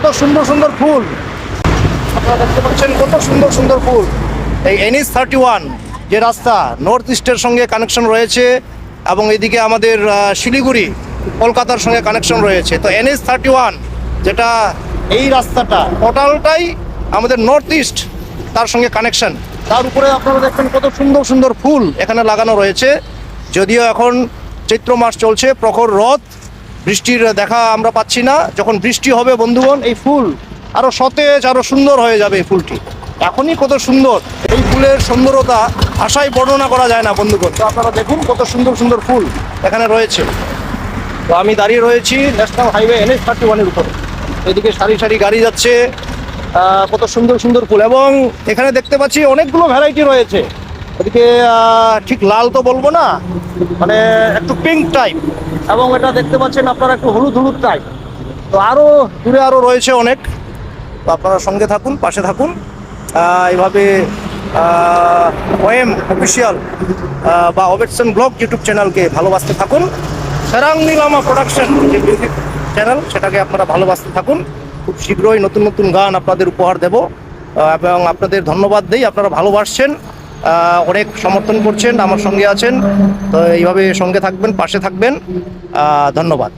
কত সুন্দর সুন্দর ফুল আপনারা দেখতে পাচ্ছেন, কত সুন্দর সুন্দর ফুল। এই NH-31 যে রাস্তা নর্থ ইস্টের সঙ্গে কানেকশন রয়েছে এবং এদিকে আমাদের শিলিগুড়ি কলকাতার সঙ্গে কানেকশন রয়েছে। তো NH-31 যেটা এই রাস্তাটা টোটালটাই আমাদের নর্থ ইস্ট তার সঙ্গে কানেকশন। তার উপরে আপনারা দেখবেন কত সুন্দর সুন্দর ফুল এখানে লাগানো রয়েছে। যদিও এখন চৈত্র মাস চলছে, প্রখর রোদ, বৃষ্টির দেখা আমরা পাচ্ছি না। যখন বৃষ্টি হবে বন্ধুগণ, এই ফুল আরো সতেজ, আরো সুন্দর হয়ে যাবে। এই ফুলটি এখনই কত সুন্দর, এই ফুলের সুন্দরতা আশায় বর্ণনা করা যায় না বন্ধুগণ। তো আপনারা দেখুন কত সুন্দর সুন্দর ফুল এখানে রয়েছে। তো আমি দাঁড়িয়ে রয়েছি ন্যাশনাল হাইওয়ে NH-31 উপরে। এদিকে সারি সারি গাড়ি যাচ্ছে, কত সুন্দর সুন্দর ফুল। এবং এখানে দেখতে পাচ্ছি অনেকগুলো ভ্যারাইটি রয়েছে। এদিকে ঠিক লাল তো বলবো না, মানে একটু পিঙ্ক টাইপ, এবং এটা দেখতে পাচ্ছেন আপনারা একটু হলুদ হলুদ টাইপ। তো আরও দূরে আরও রয়েছে অনেক। তো আপনারা সঙ্গে থাকুন, পাশে থাকুন, এইভাবে ওএম অফিসিয়াল বা অবেটসন ব্লগ ইউটিউব চ্যানেলকে ভালোবাসতে থাকুন। সেরাং নীলামা প্রোডাকশন যে মিউজিক চ্যানেল, সেটাকে আপনারা ভালোবাসতে থাকুন। খুব শীঘ্রই নতুন নতুন গান আপনাদের উপহার দেব, এবং আপনাদের ধন্যবাদ দেই। আপনারা ভালোবাসছেন, অনেক সমর্থন করছেন, আমার সঙ্গে আছেন। তো এইভাবে সঙ্গে থাকবেন, পাশে থাকবেন। ধন্যবাদ।